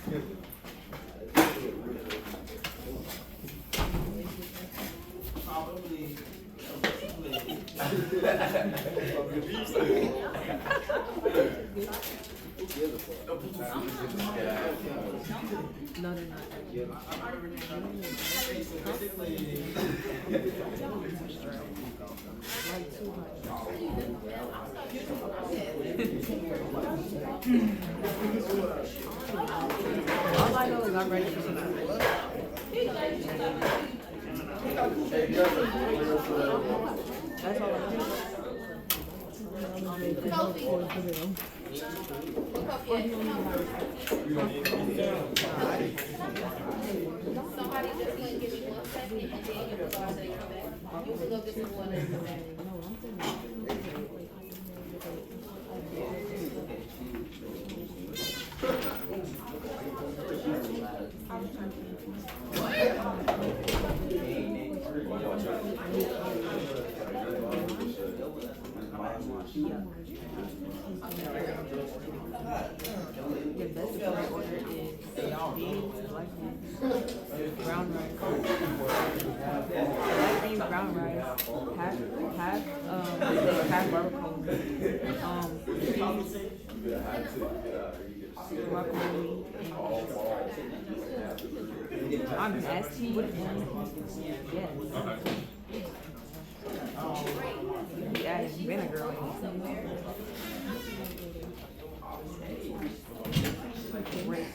No, they're not. All I know is I'm ready for something. That's all I know. Somebody just went give me 1 second and then you will go out there and come back. You can go get some water. The best that I ordered is beans, black beans, brown rice, black beans, brown rice, half barbacoa, cheese, guacamole, and I'm nasty. Yes. You added vinegar on it. Great.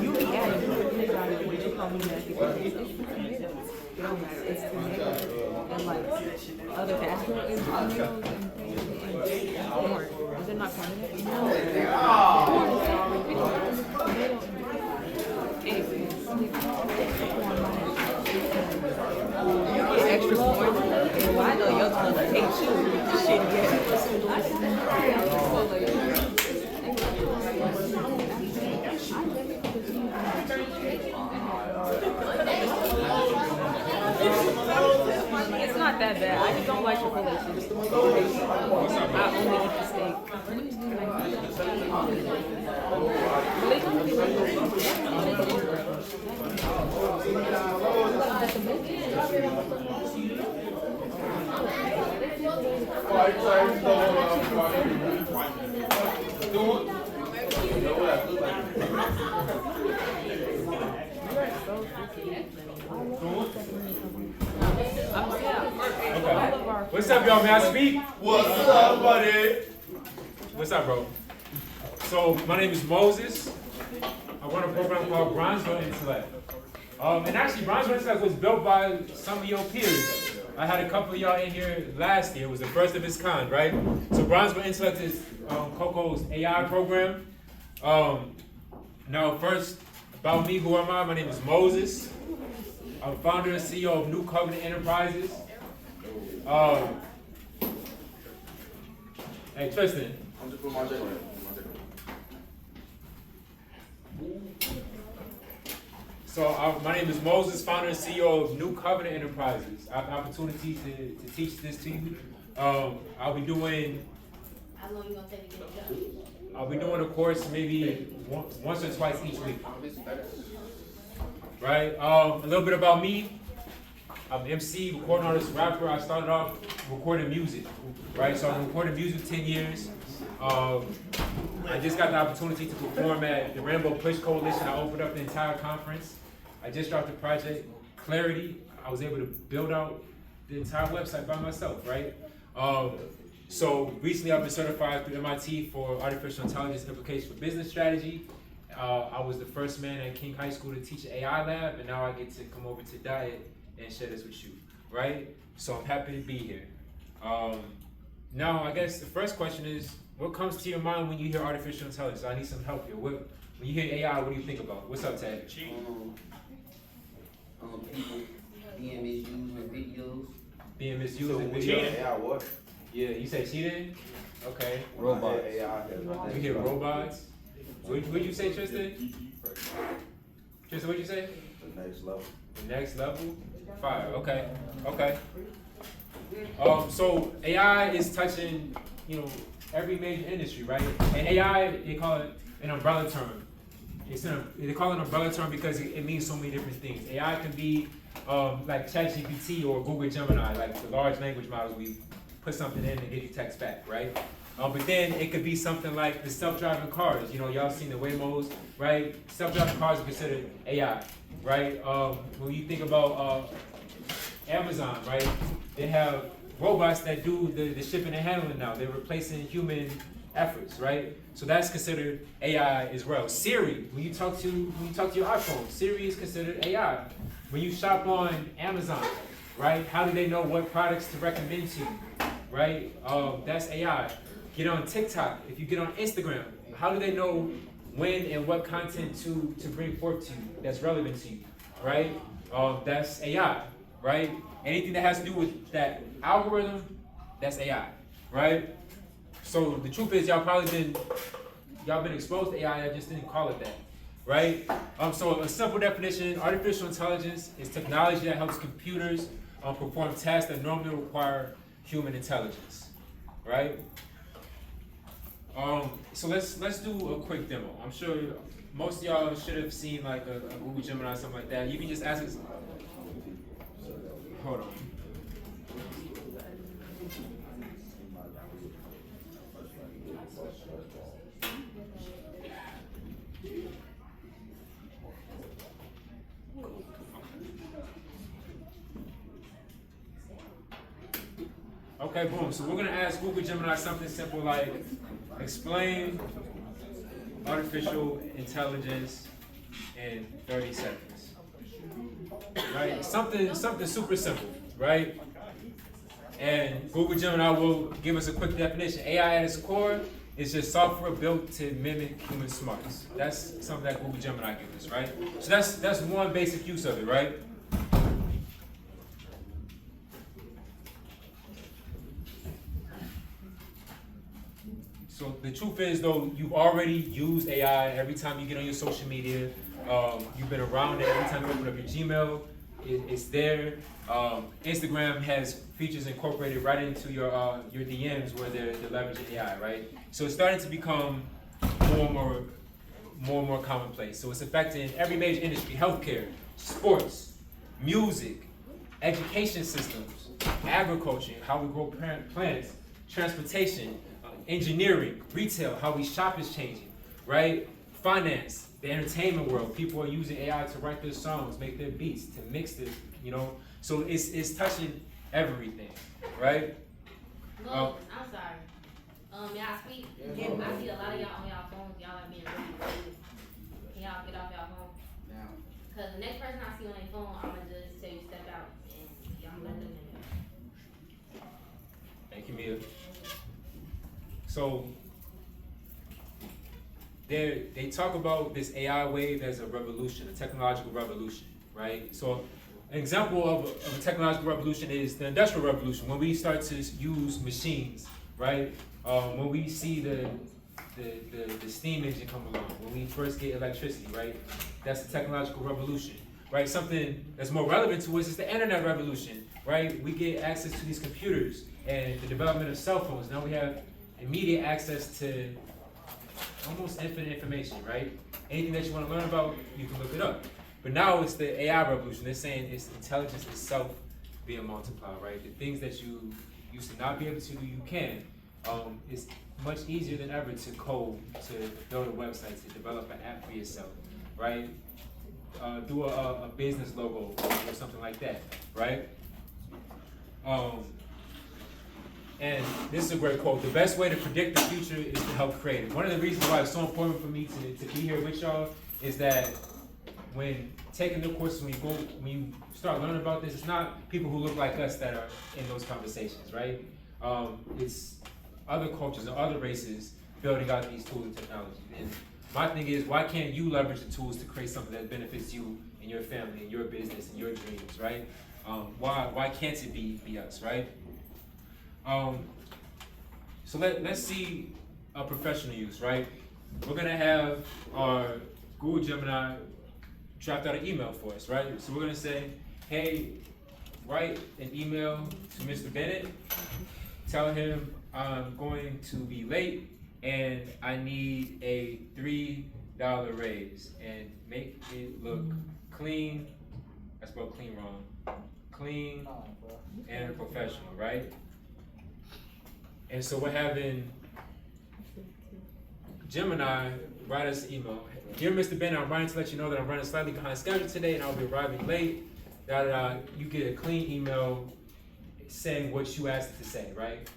You be adding vinegar on it when you call me nasty. It don't matter. It's tomato and like other vegetables and tomatoes and corn. Is it not corn in it? No. You get extra corn. Well, I know your mother hates you. Shit, yeah. It's not that bad. I just don't like Chipotle. I only eat the steak. What's up, y'all? May I speak? What's up, buddy? What's up, bro? So, my name is Moses. I run a program called Bronzeville Intellect. And actually, Bronzeville Intellect was built by some of your peers. I had a couple of y'all in here last year. It was the first of its kind, right? So, Bronzeville Intellect is Coco's AI program. Now, first, about me, who am I? My name is Moses. I'm founder and CEO of New Covenant Enterprises. Hey, Tristan. I'm just putting my jacket on. So my name is Moses, founder and CEO of New Covenant Enterprises. I have the opportunity to teach this to you. I'll be doing. How long you gonna take to get it done? I'll be doing a course maybe once or twice each week. Right. A little bit about me. I'm MC, recording artist, rapper. I started off recording music, right? So I've been recording music 10 years. I just got the opportunity to perform at the Rainbow Push Coalition. I opened up the entire conference. I just dropped the project Clarity. I was able to build out the entire website by myself, right? So recently I've been certified through MIT for Artificial Intelligence Implications for Business Strategy. I was the first man at King High School to teach an AI lab, and now I get to come over to Diet and share this with you, right? So I'm happy to be here. Now, I guess the first question is, what comes to your mind when you hear artificial intelligence? I need some help here. When you hear AI, what do you think about? What's up, Ted? People being misused in videos. Being misused So in we videos? AI what? Yeah, you say cheating? Okay. Robots. AI. You hear robots? What'd you say, Tristan? Tristan, what'd you say? The next level. The next level? Fire, okay, okay. So AI is touching, every major industry, right? And AI, they call it an umbrella term. They call it an umbrella term because it means so many different things. AI can be like ChatGPT or Google Gemini, like the large language models. We put something in and get you text back, right? But then it could be something like the self-driving cars. Y'all seen the Waymos, right? Self-driving cars are considered AI, right? When you think about Amazon, right? They have robots that do the shipping and handling now. They're replacing human efforts, right? So that's considered AI as well. Siri, when you talk to your iPhone, Siri is considered AI. When you shop on Amazon, right? How do they know what products to recommend to you, right? That's AI. Get on TikTok. If you get on Instagram, how do they know when and what content to bring forth to you that's relevant to you, right? That's AI, right? Anything that has to do with that algorithm, that's AI, right? So the truth is, y'all been exposed to AI. I just didn't call it that, right? So a simple definition: artificial intelligence is technology that helps computers perform tasks that normally require human intelligence, right? So let's do a quick demo. I'm sure most of y'all should have seen like a Google Gemini or something like that. You can just ask us. Hold on. Okay, boom. So we're gonna ask Google Gemini something simple like, explain artificial intelligence in 30 seconds. Right? Something super simple, right? And Google Gemini will give us a quick definition. AI at its core is just software built to mimic human smarts. That's something that Google Gemini gives us, right? So that's one basic use of it, right? So the truth is, though, you've already used AI every time you get on your social media. You've been around it every time you open up your Gmail. It's there. Instagram has features incorporated right into your DMs where they're leveraging AI, right? So it's starting to become more and more commonplace. So it's affecting every major industry: healthcare, sports, music, education systems, agriculture, how we grow plants, transportation, engineering, retail, how we shop is changing, right? Finance, the entertainment world. People are using AI to write their songs, make their beats, to mix this, So it's touching everything, right? Well, I'm sorry. Y'all speak. Yeah. I see a lot of y'all on y'all phones. Y'all are being really rude. Can y'all get off y'all phone? Now, Cause the next person I see on their phone, I'm gonna just tell you step out and y'all let them in. Thank you, Mia. So they talk about this AI wave as a revolution, a technological revolution, right? So an example of a technological revolution is the Industrial Revolution, when we start to use machines, right? When we see the steam engine come along, when we first get electricity, right? That's a technological revolution, right? Something that's more relevant to us is the internet revolution, right? We get access to these computers and the development of cell phones. Now we have immediate access to almost infinite information, right? Anything that you want to learn about, you can look it up. But now it's the AI revolution. They're saying it's intelligence itself being multiplied, right? The things that you used to not be able to do, you can. It's much easier than ever to code, to build a website, to develop an app for yourself, right? Do a business logo or something like that, right? And this is a great quote: the best way to predict the future is to help create it. One of the reasons why it's so important for me to be here with y'all is that when taking the courses, when you start learning about this, it's not people who look like us that are in those conversations, right? It's other cultures and other races building out these tools and technologies. And my thing is, why can't you leverage the tools to create something that benefits you and your family and your business and your dreams, right? Why can't it be us, right? So let's see a professional use, right? We're gonna have our Google Gemini draft out an email for us, right? So we're gonna say, hey, write an email to Mr. Bennett, tell him I'm going to be late and I need a $3 raise, and make it look clean. I spelled clean wrong. Clean and professional, right? And so we're having Gemini write us an email. Dear Mr. Bennett, I'm writing to let you know that I'm running slightly behind schedule today and I'll be arriving late. You get a clean email saying what you asked it to say, right?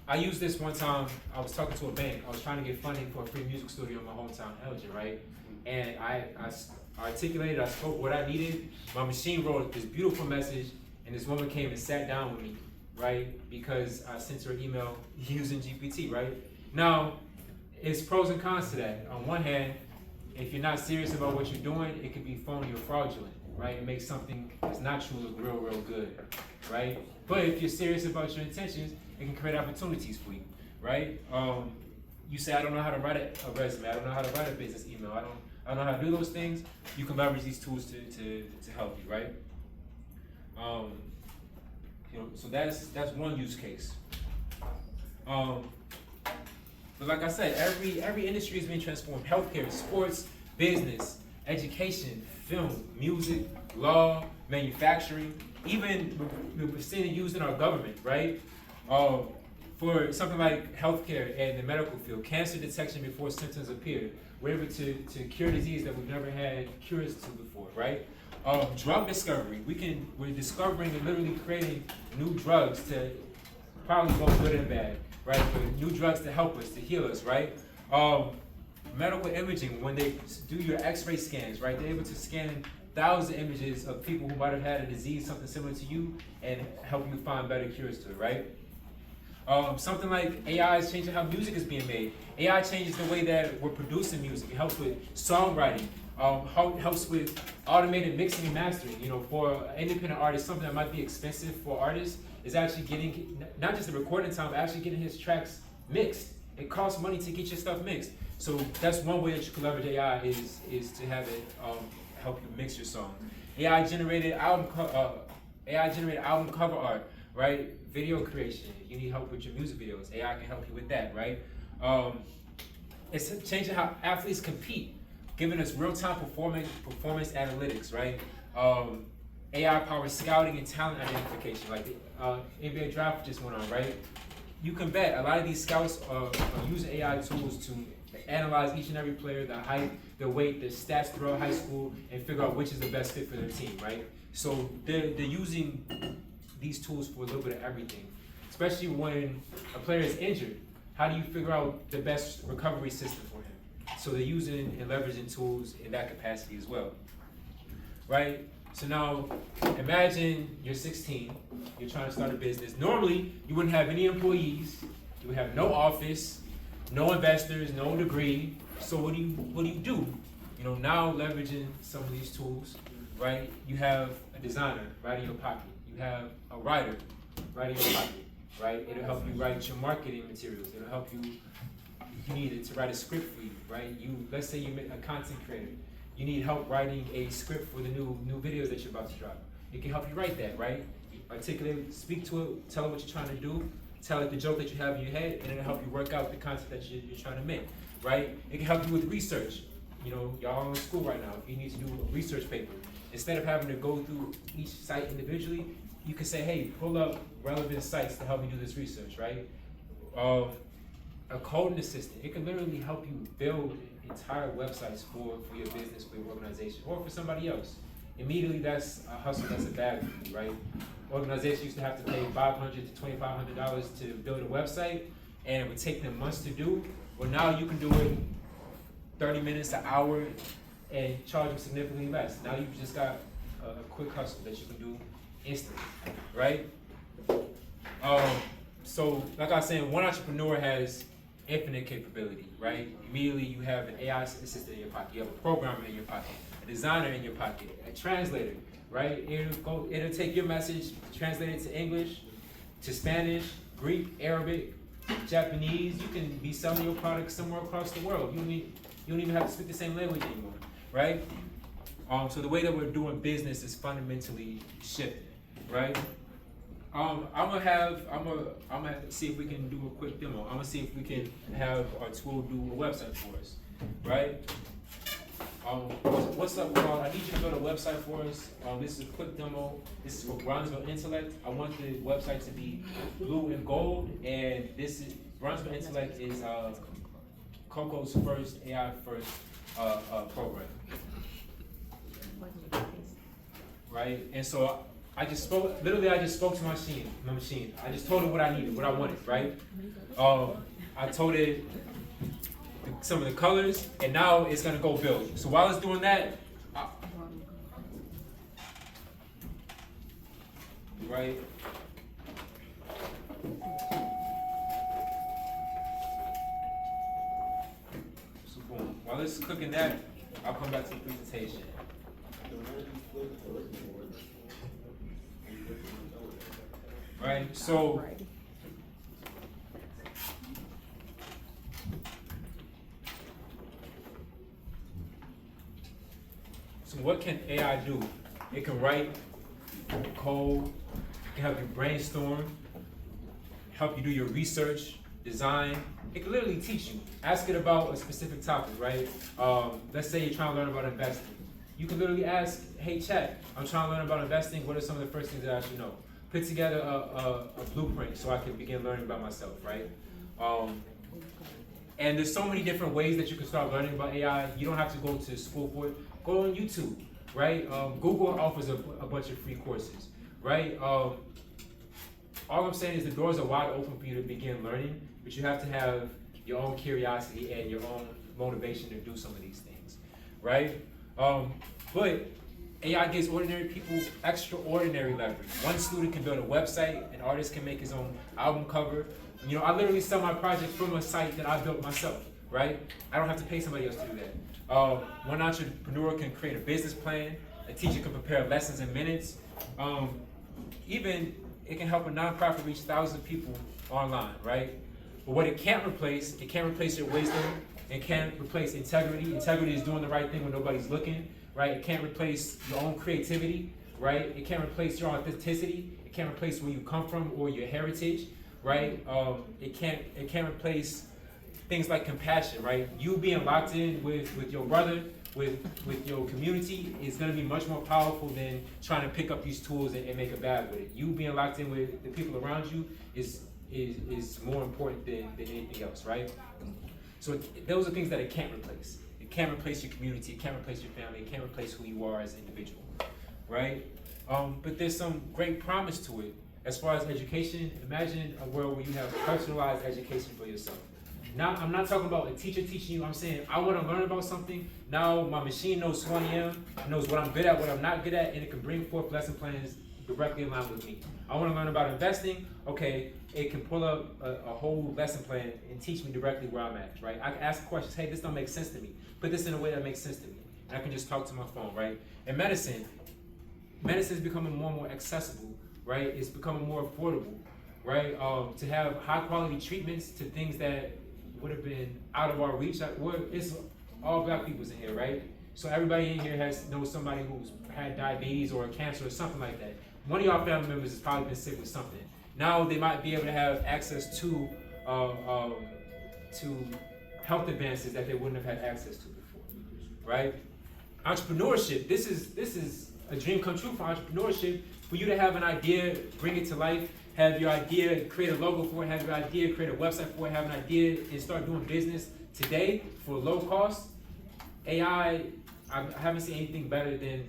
I used this one time. I was talking to a bank. I was trying to get funding for a free music studio in my hometown, Elgin, right? And I articulated, I spoke what I needed. My machine wrote this beautiful message, and this woman came and sat down with me, right? Because I sent her an email using GPT, right? Now, it's pros and cons to that. On one hand, if you're not serious about what you're doing, it could be phony or fraudulent, right? It makes something that's not true look real, real good, right? But if you're serious about your intentions, it can create opportunities for you, right? You say, I don't know how to write a resume, I don't know how to write a business email, I don't know how to do those things. You can leverage these tools to help you, right? So that's one use case. But like I said, every industry is being transformed. Healthcare, sports, business, education, film, music, law, manufacturing, even we're seeing it used in our government, right? For something like healthcare and the medical field, cancer detection before symptoms appear. We're able to cure disease that we've never had cures to before, right? Drug discovery, we're discovering and literally creating new drugs to probably both good and bad, right? But new drugs to help us, to heal us, right? Medical imaging, when they do your x-ray scans, right? They're able to scan thousands of images of people who might have had a disease, something similar to you, and help you find better cures to it, right? Something like AI is changing how music is being made. AI changes the way that we're producing music. It helps with songwriting. Helps with automated mixing and mastering. You know, for independent artists, something that might be expensive for artists is actually getting, not just the recording time, but actually getting his tracks mixed. It costs money to get your stuff mixed. So that's one way that you can leverage AI is to have it help you mix your song. AI generated album cover art, right? Video creation. You need help with your music videos. AI can help you with that, right? It's changing how athletes compete, giving us real-time performance analytics, right? AI-powered scouting and talent identification, like the NBA draft just went on, right? You can bet a lot of these scouts are using AI tools to analyze each and every player, the height, the weight, the stats throughout high school, and figure out which is the best fit for their team, right? So they're using these tools for a little bit of everything, especially when a player is injured. How do you figure out the best recovery system for him? So they're using and leveraging tools in that capacity as well, right? So now, imagine you're 16, you're trying to start a business. Normally, you wouldn't have any employees, you would have no office, no investors, no degree. So what do you do? You know, now leveraging some of these tools, right? You have a designer right in your pocket. You have a writer right in your pocket, right? It'll help you write your marketing materials. It'll help you. You need it to write a script for you, right? Let's say you're a content creator. You need help writing a script for the new videos that you're about to drop. It can help you write that, right? Articulate, speak to it, tell it what you're trying to do, tell it the joke that you have in your head, and it'll help you work out the content that you're trying to make, right? It can help you with research. You know, y'all are in school right now. If you need to do a research paper, instead of having to go through each site individually, you can say, hey, pull up relevant sites to help you do this research, right? A coding assistant, it can literally help you build entire websites for your business, for your organization, or for somebody else. Immediately, that's a hustle, that's a bag for you, right? Organizations used to have to pay $500 to $2,500 to build a website, and it would take them months to do. Well, now you can do it 30 minutes, an hour, and charge them significantly less. Now you've just got a quick hustle that you can do instantly, right? So, like I was saying, one entrepreneur has infinite capability, right? Immediately you have an AI assistant in your pocket, you have a programmer in your pocket, a designer in your pocket, a translator, right? It'll take your message, translate it to English, to Spanish, Greek, Arabic, Japanese. You can be selling your product somewhere across the world. You don't even have to speak the same language anymore, right? So the way that we're doing business is fundamentally shifting, right? I'm gonna see if we can do a quick demo. I'm gonna see if we can have our tool do a website for us, right? What's up, y'all? I need you to build a website for us. This is a quick demo. This is for Brownsville Intellect. I want the website to be blue and gold, and this is Brownsville Intellect is Coco's first AI first program, right? And so I just spoke to my machine. I just told it what I needed, what I wanted, right? I told it some of the colors, and now it's gonna go build. So while it's doing that, right? So boom. While it's cooking that, I'll come back to the presentation. Right? So what can AI do? It can write code, it can help you brainstorm, help you do your research, design. It can literally teach you. Ask it about a specific topic, right? Let's say you're trying to learn about investing. You can literally ask, hey chat, I'm trying to learn about investing. What are some of the first things that I should know? Put together a blueprint so I can begin learning about myself, right? And there's so many different ways that you can start learning about AI. You don't have to go to school for it. Go on YouTube, right? Google offers a bunch of free courses, right? All I'm saying is the doors are wide open for you to begin learning, but you have to have your own curiosity and your own motivation to do some of these things, right? But AI gives ordinary people extraordinary leverage. One student can build a website, an artist can make his own album cover. You know, I literally sell my project from a site that I built myself, right? I don't have to pay somebody else to do that. One entrepreneur can create a business plan. A teacher can prepare lessons in minutes. Even it can help a nonprofit reach thousands of people online, right? But what it can't replace your wisdom. It can't replace integrity. Integrity is doing the right thing when nobody's looking, right? It can't replace your own creativity, right? It can't replace your authenticity. It can't replace where you come from or your heritage, right? It can't replace things like compassion, right? You being locked in with your brother, with your community is gonna be much more powerful than trying to pick up these tools and make a bag with it. You being locked in with the people around you is more important than anything else, right? So those are things that it can't replace. It can't replace your community, it can't replace your family, it can't replace who you are as an individual, right? But there's some great promise to it. As far as education, imagine a world where you have personalized education for yourself. Now, I'm not talking about a teacher teaching you. I'm saying I want to learn about something. Now my machine knows who I am, knows what I'm good at, what I'm not good at, and it can bring forth lesson plans directly aligned with me. I want to learn about investing. Okay, it can pull up a whole lesson plan and teach me directly where I'm at, right? I can ask questions. Hey, this don't make sense to me. Put this in a way that makes sense to me. And I can just talk to my phone, right? And medicine is becoming more and more accessible, right? It's becoming more affordable, right? To have high quality treatments to things that would have been out of our reach. It's all black people's in here, right? So everybody in here knows somebody who's had diabetes or cancer or something like that. One of y'all family members has probably been sick with something. Now they might be able to have access to health advances that they wouldn't have had access to before, right? Entrepreneurship, this is a dream come true for entrepreneurship, for you to have an idea, bring it to life, have your idea, create a logo for it, have your idea, create a website for it, have an idea, and start doing business today for low cost. AI, I haven't seen anything better than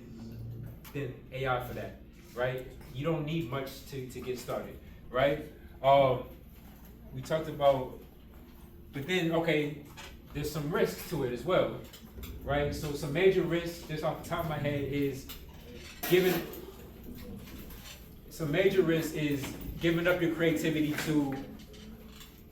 AI for that, right? You don't need much to get started, right? We talked about, but then, okay, there's some risks to it as well, right? So some major risks, just off the top of my head, is giving up your creativity to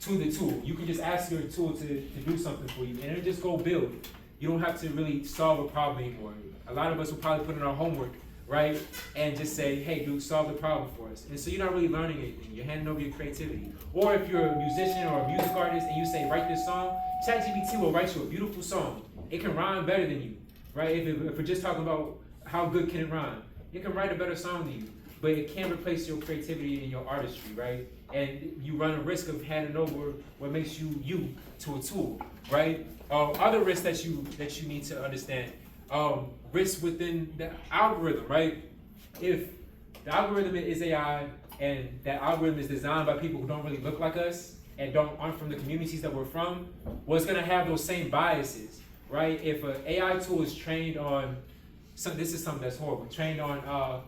the tool. You can just ask your tool to do something for you, and it'll just go build. You don't have to really solve a problem anymore. A lot of us will probably put in our homework, right, and just say, hey, dude, solve the problem for us. And so you're not really learning anything. You're handing over your creativity. Or if you're a musician or a music artist and you say, write this song, ChatGPT will write you a beautiful song. It can rhyme better than you. right? If we're just talking about how good can it rhyme, it can write a better song than you, but it can't replace your creativity and your artistry, right? And you run a risk of handing over what makes you you to a tool, right? Other risks that you need to understand, risks within the algorithm, right? If the algorithm is AI and that algorithm is designed by people who don't really look like us and aren't from the communities that we're from, well, it's gonna have those same biases, right? If an AI tool is trained on, this is something that's horrible, trained on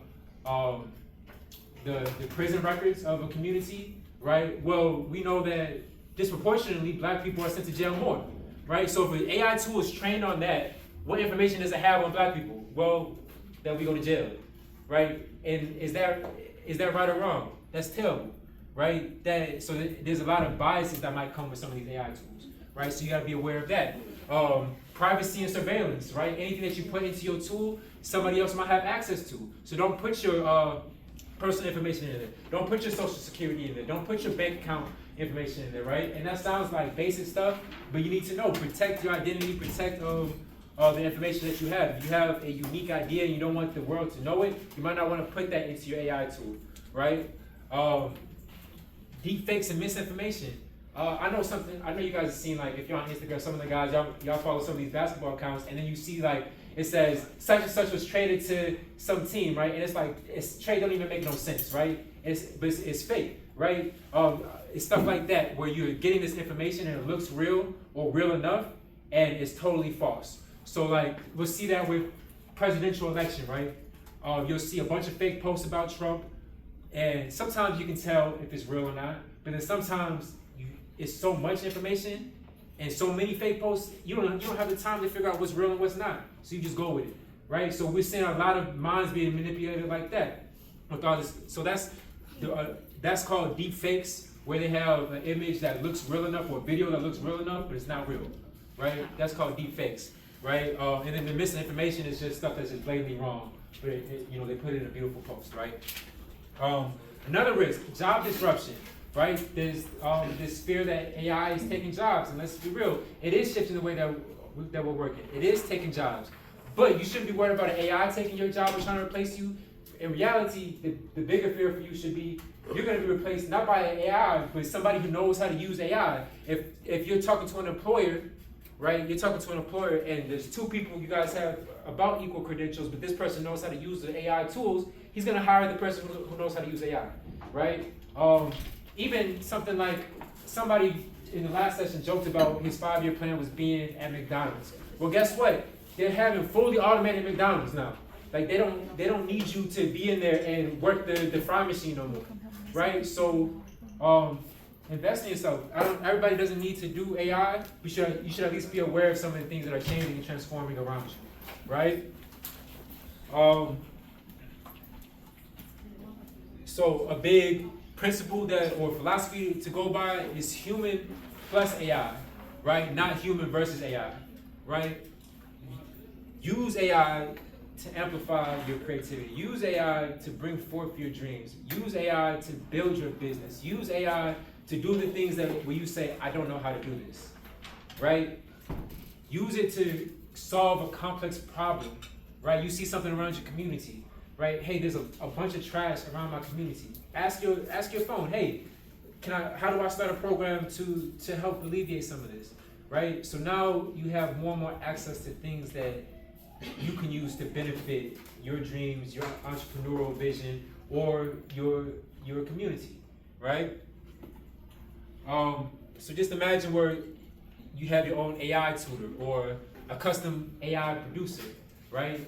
the prison records of a community, right? Well, we know that disproportionately black people are sent to jail more, right? So if an AI tool is trained on that, what information does it have on black people? Well, that we go to jail, right? And is that right or wrong? That's terrible, right? There's a lot of biases that might come with some of these AI tools, right? So you gotta be aware of that. Privacy and surveillance, right? Anything that you put into your tool, somebody else might have access to. So don't put your personal information in there. Don't put your social security in there. Don't put your bank account information in there, right? And that sounds like basic stuff, but you need to know, protect your identity, protect the information that you have. If you have a unique idea and you don't want the world to know it, you might not want to put that into your AI tool, right? Deep fakes and misinformation. I know you guys have seen, like, if you're on Instagram, some of the guys, y'all follow some of these basketball accounts, and then you see, like, it says such and such was traded to some team, right? And it's like, trade don't even make no sense, right? It's fake, right? It's stuff like that where you're getting this information and it looks real or real enough, and it's totally false. So, like, we'll see that with presidential election, right? You'll see a bunch of fake posts about Trump, and sometimes you can tell if it's real or not, but then sometimes it's so much information and so many fake posts, you don't have the time to figure out what's real and what's not. So you just go with it, right? So we're seeing a lot of minds being manipulated like that with all this. So that's called deep fakes, where they have an image that looks real enough or a video that looks real enough, but it's not real, right? That's called deep fakes, right? And then the misinformation is just stuff that's just blatantly wrong, but they put it in a beautiful post, right? Another risk, job disruption. Right? There's this fear that AI is taking jobs, and let's be real, it is shifting the way that we're working. It is taking jobs, but you shouldn't be worried about an AI taking your job or trying to replace you. In reality, the bigger fear for you should be you're going to be replaced not by an AI, but somebody who knows how to use AI. If you're talking to an employer, right? You're talking to an employer, and there's two people you guys have about equal credentials, but this person knows how to use the AI tools. He's going to hire the person who knows how to use AI, right? Even something like somebody in the last session joked about his 5-year plan was being at McDonald's. Well, guess what? They're having fully automated McDonald's now. Like they don't need you to be in there and work the fry machine no more, right? So invest in yourself. Everybody doesn't need to do AI. You should at least be aware of some of the things that are changing and transforming around you, right? So a big principle or philosophy to go by is human plus AI, right? Not human versus AI, right? Use AI to amplify your creativity. Use AI to bring forth your dreams. Use AI to build your business. Use AI to do the things where you say, I don't know how to do this, right? Use it to solve a complex problem, right? You see something around your community, right? Hey, there's a bunch of trash around my community. Ask your phone, hey, how do I start a program to help alleviate some of this, right? So now you have more and more access to things that you can use to benefit your dreams, your entrepreneurial vision, or your community, right? So just imagine where you have your own AI tutor or a custom AI producer, right?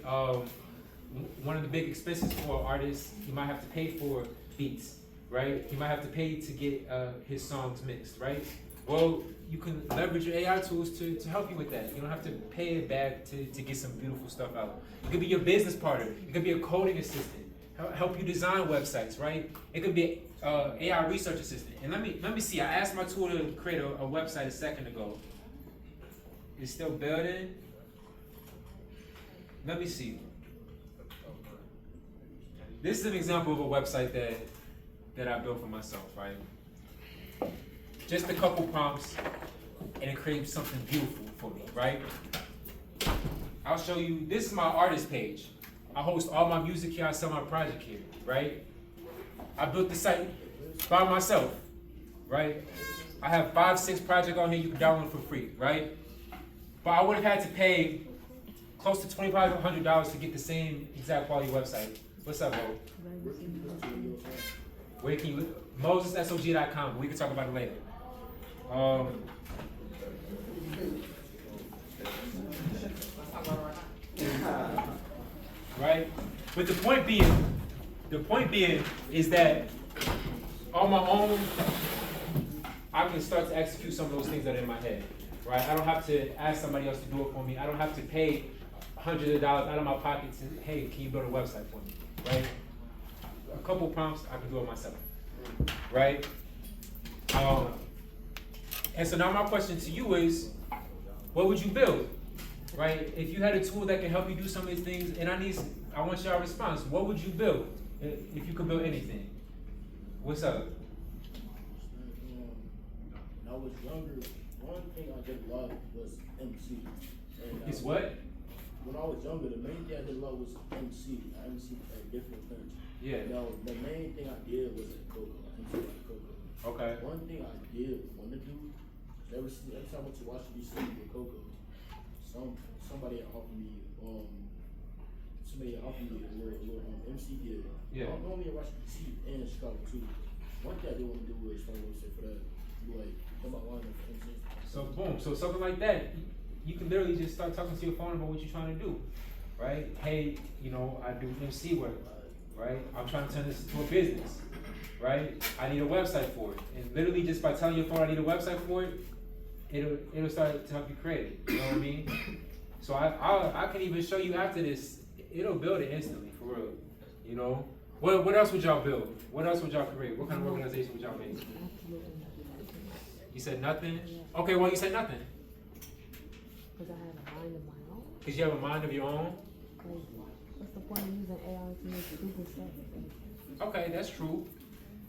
One of the big expenses for artists, he might have to pay for beats, right? He might have to pay to get his songs mixed, right? Well, you can leverage your AI tools to help you with that. You don't have to pay it back to get some beautiful stuff out. It could be your business partner. It could be a coding assistant, help you design websites, right? It could be an AI research assistant. And let me see. I asked my tool to create a website a second ago. It's still building. Let me see. This is an example of a website that I built for myself, right? Just a couple prompts, and it creates something beautiful for me, right? I'll show you, this is my artist page. I host all my music here, I sell my project here, right? I built the site by myself, right? I have 5, 6 projects on here you can download for free, right? But I would have had to pay close to $2,500 to get the same exact quality website. What's up, Mo? Where can you, MosesSOG.com, we can talk about it later. Right? But the point being is that on my own, I can start to execute some of those things that are in my head, right? I don't have to ask somebody else to do it for me. I don't have to pay hundreds of dollars out of my pocket to, hey, can you build a website for me, right? A couple prompts, I can do it myself, right? And so now my question to you is, what would you build, right? If you had a tool that can help you do some of these things, and I want your response, what would you build if you could build anything? What's up? When I was younger, one thing I did love was MC. And, It's what? When I was younger, the main thing I did love was MC. I MC at different things. Yeah. Now, the main thing I did was at Coco. I MC at Coco. Okay. One thing I did want to do, every time I went to Washington D.C. with Coco, somebody offered me a little MC gig. Yeah. I'm only in Washington D.C. and Chicago too. One thing I did want to do is start a website for that. Like, come out line for MC. So boom, so something like that, you can literally just start talking to your phone about what you're trying to do, right? Hey, you know, I do MC work, right? I'm trying to turn this into a business, right? I need a website for it. And literally just by telling your phone I need a website for it, it'll start to help you create it, you know what I mean? So I can even show you after this, it'll build it instantly, for real, you know? What else would y'all build? What else would y'all create? What kind of organization would y'all make? You said nothing? Okay, well you said nothing. Because I have a mind of my own. Because you have a mind of your own? Like, what's the point of using AI to make stupid stuff? Okay, that's true.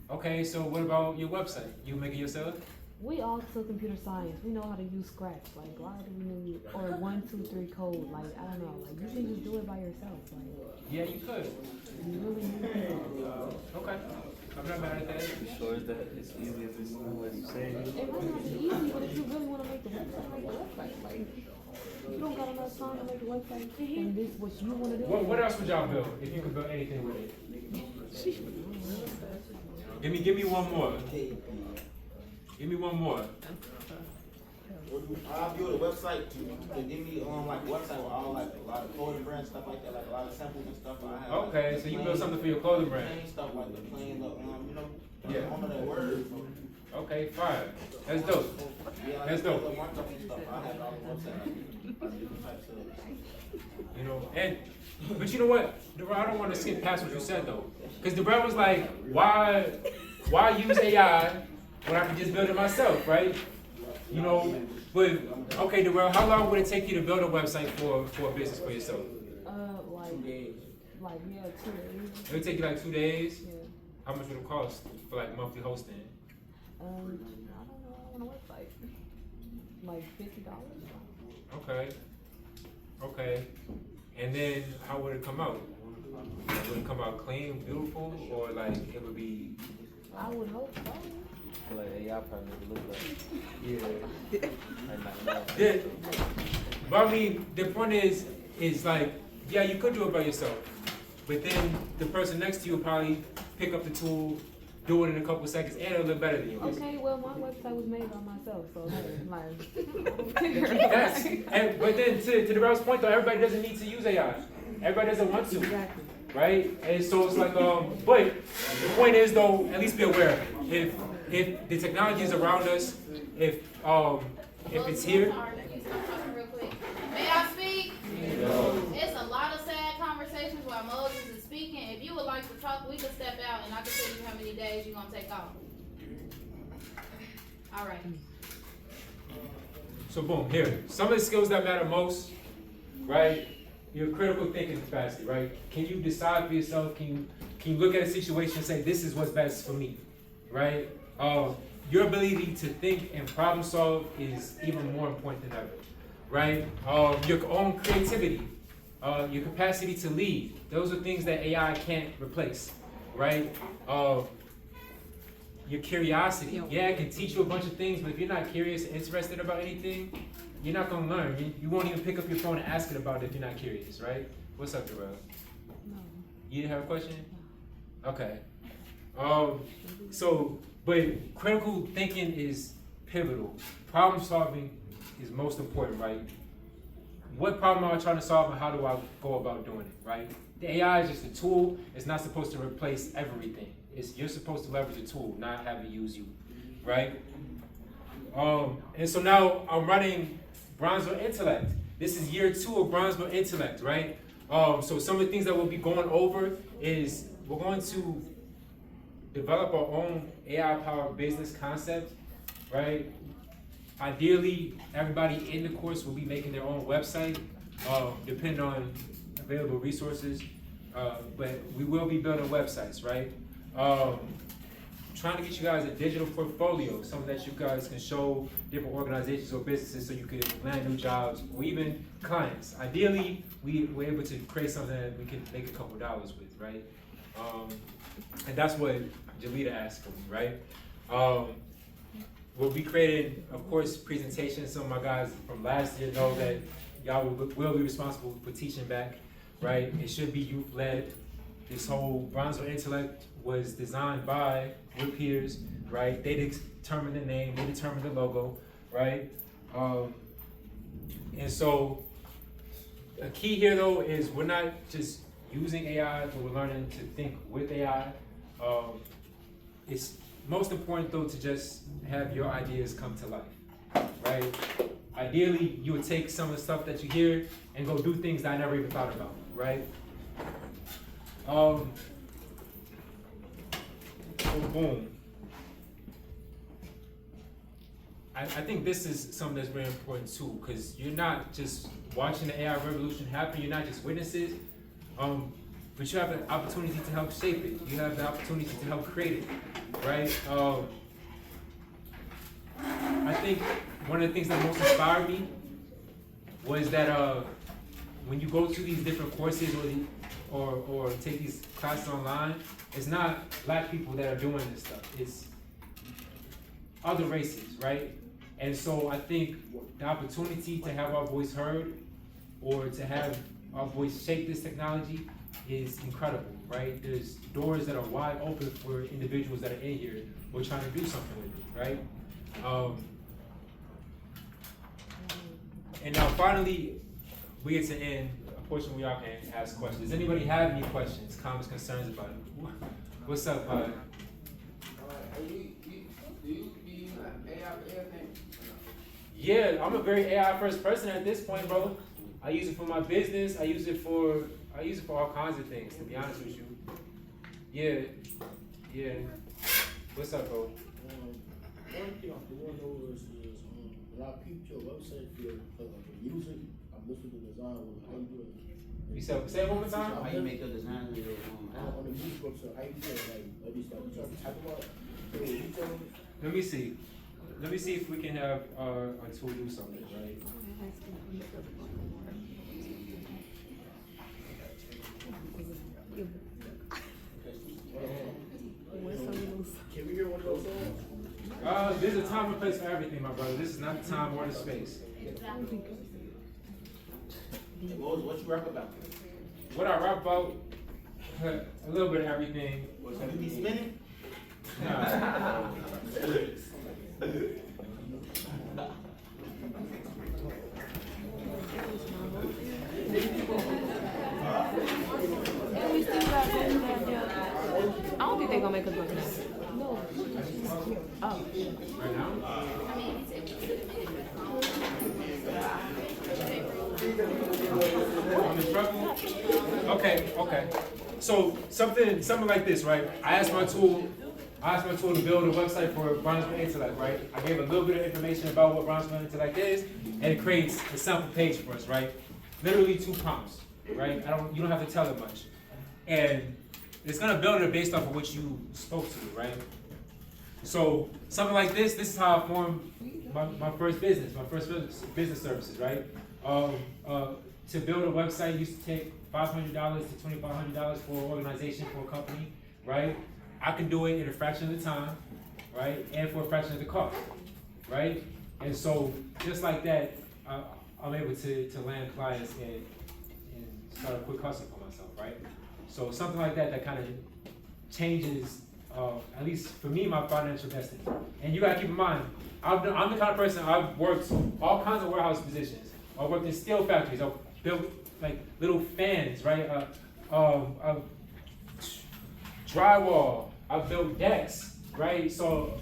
Okay, so what about your website? You make it yourself? We all took computer science. We know how to use Scratch. Like, why do we need, or 1, 2, 3 code? Like, I don't know. Like, you can just do it by yourself. Like, Yeah, you could. you really need to. Okay. I'm not mad at that. You sure is that it's easy if it's what you say? It might not be easy, but if you really want to make the website, make the website. Like, you don't got enough time to make the website, and this is what you want to do. What else would y'all build if you could build anything with it? Give me one more. Give me one more. I'll build a website to give me like website with all like a lot of clothing brands, stuff like that, like a lot of samples and stuff. I have, Okay, like, so you build something for your clothing brand. plain stuff like the plain, you know, Yeah. one of that word. Okay, fine. That's dope. Yeah, That's dope. the markup and stuff. I have it on the website. Like different types of. You know, but you know what? I don't want to skip past what you said though, because the brand was like, why use AI when I can just build it myself, right? You know, but okay, Darrell, how long would it take you to build a website for a business for yourself? Like, yeah, 2 days. It would take you like 2 days. Yeah. How much would it cost for like monthly hosting? I don't know. I want a website. Like $50. Okay. Okay. And then how would it come out? Would it come out clean, beautiful, or like it would be? I would hope so. I feel like AI probably look like. Yeah. I might know. Yeah. But I mean, the point is like, yeah, you could do it by yourself, but then the person next to you will probably pick up the tool, do it in a couple seconds, and it'll look better than you. Okay, well, my website was made by myself, so like, But then to the Ralph's point though, everybody doesn't need to use AI. Everybody doesn't want to, exactly. right? And so it's like, but the point is though, at least be aware. If the technology is around us, if it's here. Real quick. May I speak? It's a lot of sad conversations while Moses is speaking. If you would like to talk, we can step out and I can tell you how many days you're gonna take off. All right. So boom, here. Some of the skills that matter most, right? Your critical thinking capacity, right? Can you decide for yourself? Can you look at a situation and say, this is what's best for me, right? Your ability to think and problem solve is even more important than ever, right? Your own creativity, your capacity to lead. Those are things that AI can't replace, right? Your curiosity. Yeah, it can teach you a bunch of things, but if you're not curious and interested about anything, you're not gonna learn. You won't even pick up your phone and ask it about it if you're not curious, right? What's up, Darrell? No. You have a question? Okay. But critical thinking is pivotal. Problem solving is most important, right? What problem am I trying to solve and how do I go about doing it, right? The AI is just a tool. It's not supposed to replace everything. You're supposed to leverage a tool, not have it use you, right? And so now I'm running Bronzeville Intellect. This is year 2 of Bronzeville Intellect, right? So some of the things that we'll be going over is we're going to develop our own AI-powered business concept, right? Ideally, everybody in the course will be making their own website, depending on available resources. But we will be building websites, right? Trying to get you guys a digital portfolio, something that you guys can show different organizations or businesses so you can land new jobs or even clients. Ideally, we're able to create something that we can make a couple dollars with, right? And that's what Jalita asked for me, right? We'll be creating, of course, presentations. Some of my guys from last year know that y'all will be responsible for teaching back, right? It should be youth-led. This whole Bronzeville Intellect was designed by your peers, right? They determined the name, they determined the logo, right? And so the key here though is we're not just using AI, but we're learning to think with AI. It's most important though to just have your ideas come to life, right? Ideally, you would take some of the stuff that you hear and go do things that I never even thought about, right? So boom. I think this is something that's very important too, because you're not just watching the AI revolution happen, you're not just witnesses, but you have the opportunity to help shape it. You have the opportunity to help create it, right? I think one of the things that most inspired me was that when you go to these different courses or take these classes online, it's not black people that are doing this stuff. It's other races, right? And so I think the opportunity to have our voice heard or to have our voice shape this technology is incredible, right? There's doors that are wide open for individuals that are in here who are trying to do something with it, right? And now finally, we get to end a portion where y'all can ask questions. Does anybody have any questions, comments, concerns about it? What's up, Yeah, I'm a very AI first person at this point, brother. I use it for my business. I use it for all kinds of things, to be honest with you. Yeah. What's up, bro? One thing I want to know is when I peeped your website for the music, I'm listening to the design. How you do it? You said, say it one more time? How you make your design with your On the music website, how you do it? Like, at least like, you try to type about it. You tell me. Let me see. Let me see if we can have our tool do something, right? Can we hear one of those songs? There's a time and place for everything, my brother. This is not the time or the space. What you rap about? What I rap about, a little bit of everything. You be spinning? Nah. And we still got I don't think they're gonna make us look nice. No. Oh. Right now? I mean, he said I'm in trouble? Okay. So something like this, right? I asked my tool to build a website for Bronzeville Intellect, right? I gave a little bit of information about what Bronzeville Intellect is, and it creates a sample page for us, right? Literally 2 prompts, right? You don't have to tell it much. And it's gonna build it based off of what you spoke to, right? So something like this is how I formed my first business services, right? To build a website used to take $500 to $2,500 for an organization, for a company, right? I can do it in a fraction of the time, right? And for a fraction of the cost, right? And so just like that, I'm able to land clients and start a quick hustle for myself, right? So something like that kind of changes, at least for me, my financial destiny. And you gotta keep in mind, I'm the kind of person, I've worked all kinds of warehouse positions. I worked in steel factories. I built like little fans, right? Drywall. I built decks, right? So,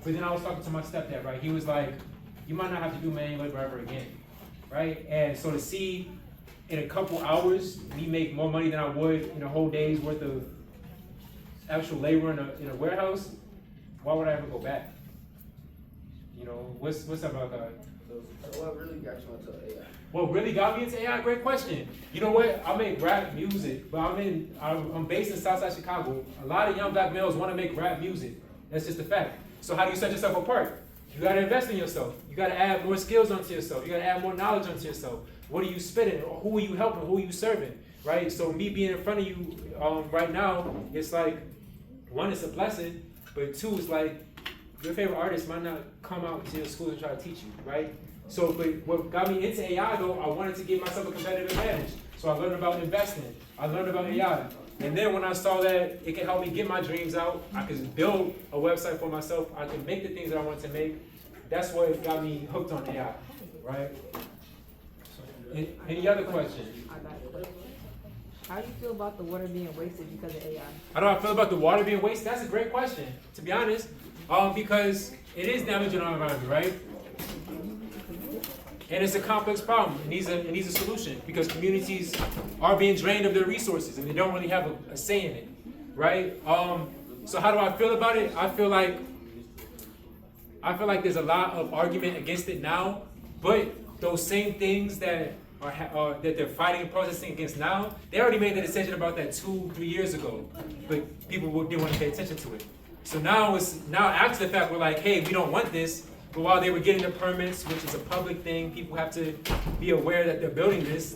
but then I was talking to my stepdad, right? He was like, "You might not have to do manual labor ever again," right? And so to see in a couple hours me make more money than I would in a whole day's worth of actual labor in a warehouse, why would I ever go back? You know, what's up about that? So what really got you into AI? What really got me into AI? Great question. You know what? I make rap music, but I'm based in Southside Chicago. A lot of young black males want to make rap music. That's just a fact. So how do you set yourself apart? You got to invest in yourself. You got to add more skills onto yourself. You got to add more knowledge onto yourself. What are you spitting? Who are you helping? Who are you serving? Right? So me being in front of you right now, it's like, one, it's a blessing, but two, it's like your favorite artist might not come out to your school and try to teach you, right? So, but what got me into AI though, I wanted to give myself a competitive advantage. So I learned about investing. I learned about AI. And then when I saw that it can help me get my dreams out, I could build a website for myself, I can make the things that I want to make, that's what got me hooked on AI, right? Any other questions? I got it. How do you feel about the water being wasted because of AI? How do I feel about the water being wasted? That's a great question, to be honest. Because it is damaging our environment, right? And it's a complex problem. It needs a solution because communities are being drained of their resources and they don't really have a say in it, right? So how do I feel about it? I feel like there's a lot of argument against it now, but those same things that that they're fighting and protesting against now, they already made the decision about that 2-3 years ago, but people didn't want to pay attention to it. So now after the fact, we're like, hey, we don't want this. But while they were getting the permits, which is a public thing, people have to be aware that they're building this.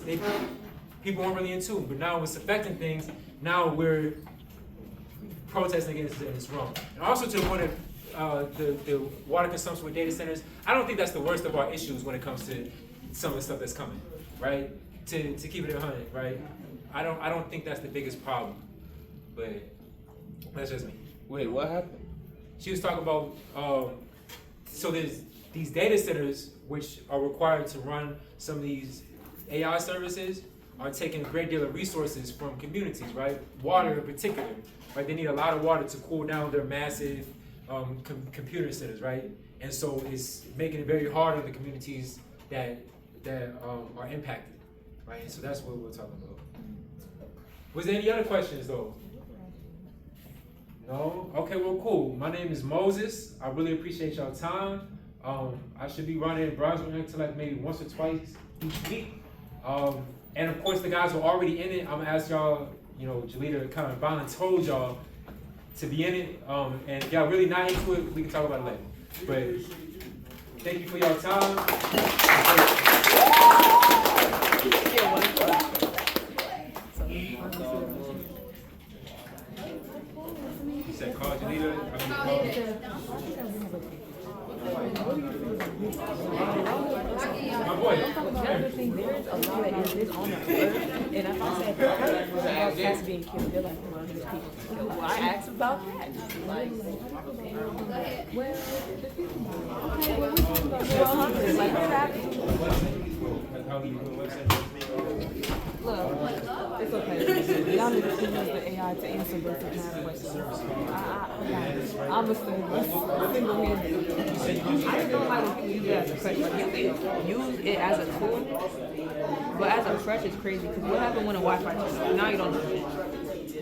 People weren't really in tune. But now it's affecting things. Now we're protesting against it and it's wrong. And also to the point of the water consumption with data centers, I don't think that's the worst of our issues when it comes to some of the stuff that's coming, right? To keep it 100, right? I don't think that's the biggest problem. But that's just me. Wait, what happened? She was talking about, so there's these data centers which are required to run some of these AI services are taking a great deal of resources from communities, right? Water in particular, right? They need a lot of water to cool down their massive computer centers, right? And so it's making it very hard on the communities that are impacted, right? And so that's what we're talking about. Was there any other questions though? No? Okay, well, cool. My name is Moses. I really appreciate y'all time. I should be running in Brownsville until like maybe once or twice each week. And of course, the guys who are already in it, I'm gonna ask y'all, you know, Jalita kind of volunteered y'all to be in it. And if y'all really not into it, we can talk about it later. But thank you for y'all time. You said call Jalita. My boy. Another thing, there's a law that is this on the earth, and if I said cats being killed, they're like, well, these people. Well, I asked about that. Like, well, the people. Okay, well, we talking about real hunters. Like, what's happening? Look, it's okay. Y'all need to use the AI to answer those kind of questions. I'm a single-handed. I just don't like when people use it as a crutch. Like, you can use it as a tool, but as a crutch is crazy. Because what happened when a Wi-Fi turns off? Now you don't know.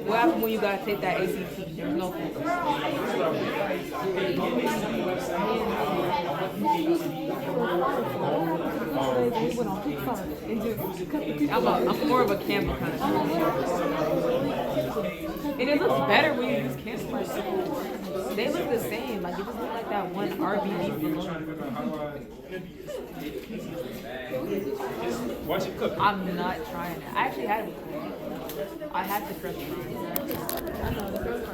What happened when you gotta take that ACT? There's no focus. I'm more of a camera kind of person. And it looks better when you use camera. They look the same. Like it just look like that one RBD You're trying to figure out how do I watch it cook. I'm not trying it. I actually had it before. I had the fresh fries. I know the fresh fries.